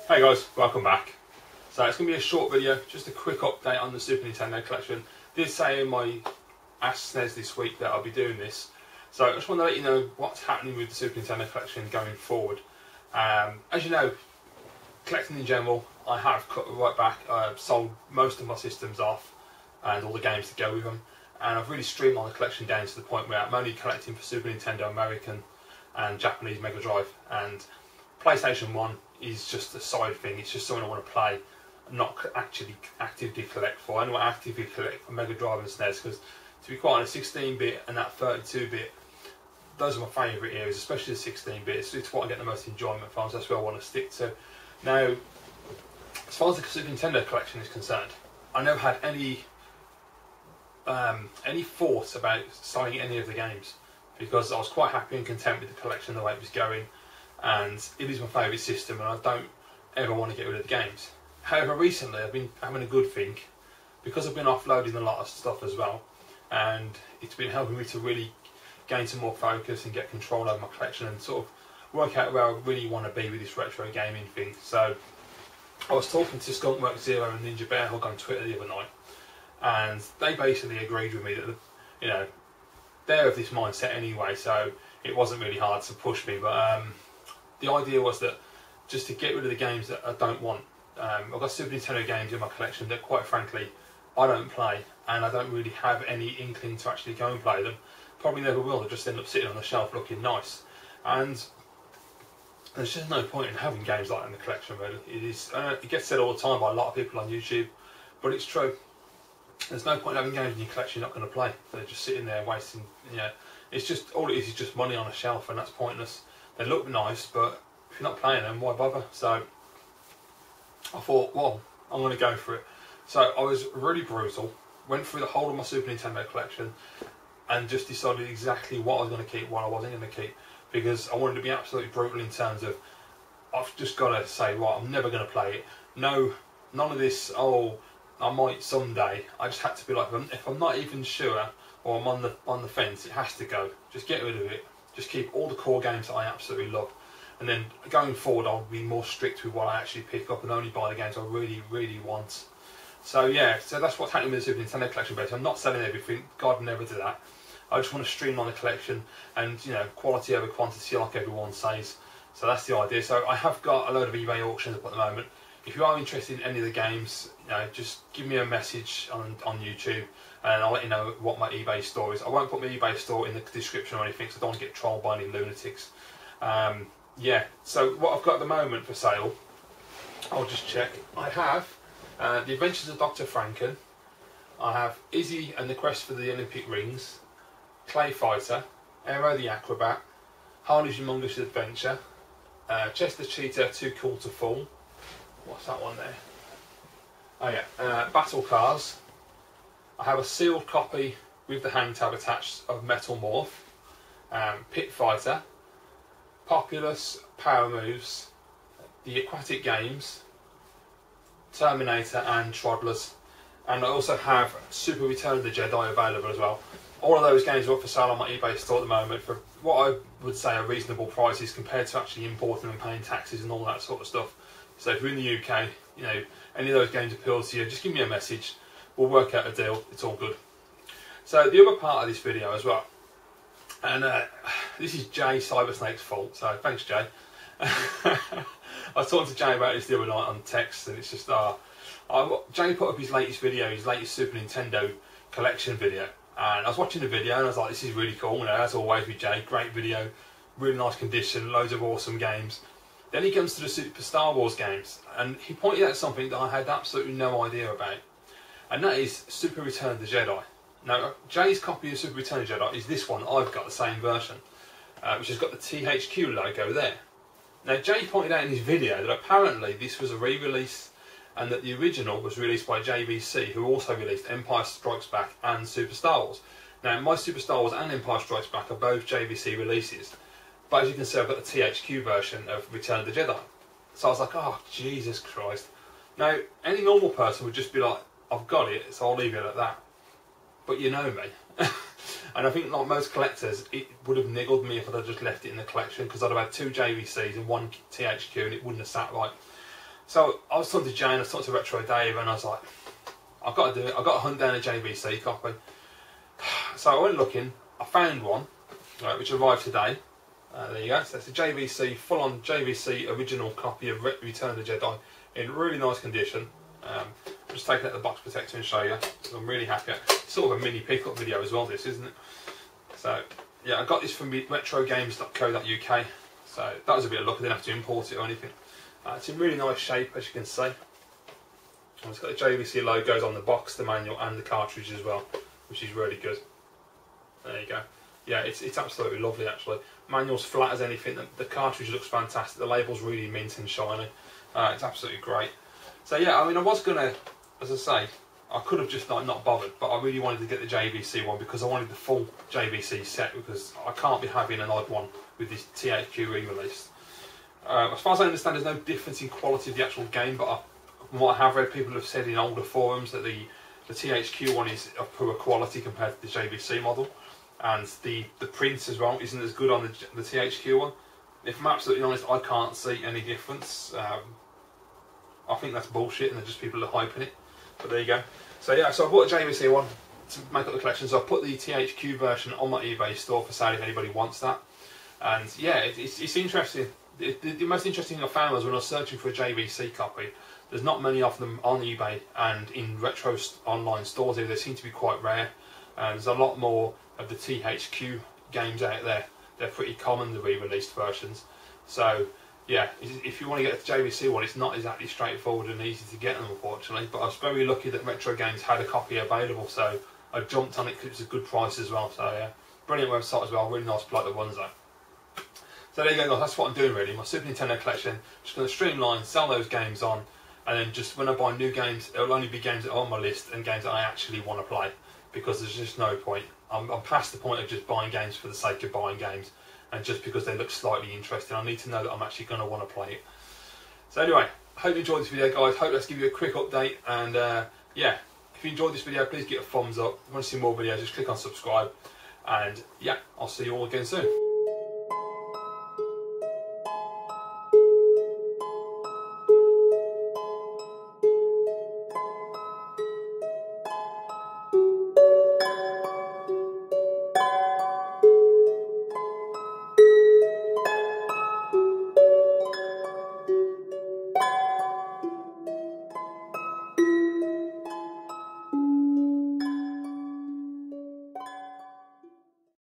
Hey guys, welcome back. So it's going to be a short video, just a quick update on the Super Nintendo collection. I did say in my Ask SNES this week that I'll be doing this. So I just want to let you know what's happening with the Super Nintendo collection going forward. As you know, collecting in general, I have cut right back. I've sold most of my systems off and all the games to go with them. And I've really streamlined the collection down to the point where I'm only collecting for Super Nintendo American and Japanese Mega Drive. And PlayStation 1 is just a side thing. It's just something I want to play, not actually actively collect for. I don't want to actively collect for Mega Drive and SNES because, to be quite honest, 16-bit and that 32-bit, those are my favourite areas, especially the 16-bit. It's what I get the most enjoyment from, so that's where I want to stick to. Now, as far as the Super Nintendo collection is concerned, I never had any thoughts about selling any of the games because I was quite happy and content with the collection the way it was going. And it is my favourite system and I don't ever want to get rid of the games. However, recently I've been having a good think because I've been offloading a lot of stuff as well, and it's been helping me to really gain some more focus and get control over my collection and sort of work out where I really want to be with this retro gaming thing. So I was talking to Skunkworks Zero and Ninja Bear Hug on Twitter the other night, and they basically agreed with me that they're of this mindset anyway, so it wasn't really hard to push me. But the idea was that just to get rid of the games that I don't want. I've got Super Nintendo games in my collection that, quite frankly, I don't play, and I don't really have any inkling to actually go and play them. Probably never will. They just end up sitting on the shelf looking nice, and there's just no point in having games like that in the collection. Really, it gets said all the time by a lot of people on YouTube, but it's true. There's no point in having games in your collection you're not going to play. They're just sitting there wasting. It's just all it is just money on a shelf, and that's pointless. They look nice, but if you're not playing them, why bother? So I thought, well, I'm going to go for it. So I was really brutal, went through the whole of my Super Nintendo collection and just decided exactly what I was going to keep, what I wasn't going to keep, because I wanted to be absolutely brutal in terms of, I've just got to say, right, I'm never going to play it. No, none of this, oh, I might someday. I just had to be like, if I'm not even sure or I'm on the fence, it has to go. Just get rid of it. Just keep all the core games that I absolutely love. And then going forward, I'll be more strict with what I actually pick up and only buy the games I really, really want. So yeah, so that's what's happening with the Super Nintendo collection. But I'm not selling everything. God, never do that. I just want to streamline the collection and, quality over quantity, like everyone says. So that's the idea. So I have got a load of eBay auctions up at the moment. If you are interested in any of the games, just give me a message on YouTube and I'll let you know what my eBay store is. I won't put my eBay store in the description or anything, so I don't want to get trolled by any lunatics. Yeah, so what I've got at the moment for sale, I'll just check. I have The Adventures of Dr. Franken. I have Izzy and the Quest for the Olympic Rings, Clay Fighter, Aero the Acrobat, Harley's Humongous Adventure, Chester Cheetah Too Cool to Fall. What's that one there? Oh yeah, Battle Cars. I have a sealed copy with the hang tab attached of Metal Morph, Pit Fighter, Populous, Power Moves, the Aquatic Games, Terminator and Troddlers. And I also have Super Return of the Jedi available as well. All of those games are up for sale on my eBay store at the moment for what I would say are reasonable prices compared to actually importing and paying taxes and all that sort of stuff. So if you're in the UK, any of those games appeal to you, just give me a message. We'll work out a deal. It's all good. So the other part of this video as well, and this is Jay Cybersnake's fault, so thanks Jay. I was talking to Jay about this the other night on text, and it's just Jay put up his latest video, his latest Super Nintendo collection video, and I was watching the video and I was like, this is really cool, as always with Jay, great video, really nice condition, loads of awesome games. Then he comes to the Super Star Wars games, and he pointed out something that I had absolutely no idea about, and that is Super Return of the Jedi. Now, Jay's copy of Super Return of the Jedi is this one. I've got the same version, which has got the THQ logo there. Now, Jay pointed out in his video that apparently this was a re-release, and that the original was released by JVC, who also released Empire Strikes Back and Super Star Wars. Now, my Super Star Wars and Empire Strikes Back are both JVC releases. But as you can see, I've got the THQ version of Return of the Jedi. So I was like, oh, Jesus Christ. Now, any normal person would just be like, I've got it, so I'll leave it at that. But you know me. And I think, like most collectors, it would have niggled me if I'd have just left it in the collection, because I'd have had 2 JVCs and 1 THQ and it wouldn't have sat right. So I was talking to Jane, I was talking to Retro Dave, and I was like, I've got to do it. I've got to hunt down a JVC copy. So I went looking, I found one, which arrived today. There you go. So it's a JVC, full-on JVC original copy of Return of the Jedi in really nice condition. I'm just taking out the box protector and show you. So I'm really happy. It's sort of a mini pickup video as well, this, isn't it? So yeah, I got this from retrogames.co.uk. So that was a bit of luck. I didn't have to import it or anything. It's in really nice shape, as you can see. And it's got the JVC logos on the box, the manual, and the cartridge as well, which is really good. There you go. Yeah, it's absolutely lovely actually. Manual's flat as anything. The cartridge looks fantastic. The label's really mint and shiny. It's absolutely great. So yeah, I mean, I was gonna, as I say, I could have just not bothered, but I really wanted to get the JVC one because I wanted the full JVC set, because I can't be having an odd one with this THQ re-release. As far as I understand, there's no difference in quality of the actual game, but from what I have read, people have said in older forums that the THQ one is of poor quality compared to the JVC model, and the print as well isn't as good on the THQ one. If I'm absolutely honest, I can't see any difference. I think that's bullshit, and they're just people that are hyping it. But there you go. So yeah, so I bought a JVC one to make up the collection. So I put the THQ version on my eBay store for sale if anybody wants that. And yeah, it's interesting. The most interesting thing I found was when I was searching for a JVC copy, there's not many of them on eBay, and in retro online stores they seem to be quite rare. There's a lot more of the THQ games out there. They're pretty common, the re-released versions. So yeah, if you want to get the JVC one, it's not exactly straightforward and easy to get them, unfortunately. But I was very lucky that Retro Games had a copy available, so I jumped on it because it's a good price as well. So yeah, brilliant website as well, really nice product that runs that. So there you go guys, that's what I'm doing really, my Super Nintendo collection. Just going to streamline, sell those games on, and then just when I buy new games, it'll only be games that are on my list and games that I actually want to play, because there's just no point. I'm past the point of just buying games for the sake of buying games, and just because they look slightly interesting. I need to know that I'm actually going to want to play it. So anyway, I hope you enjoyed this video guys, hope let's give you a quick update, and yeah, if you enjoyed this video, please give it a thumbs up. If you want to see more videos, just click on subscribe, and yeah, I'll see you all again soon.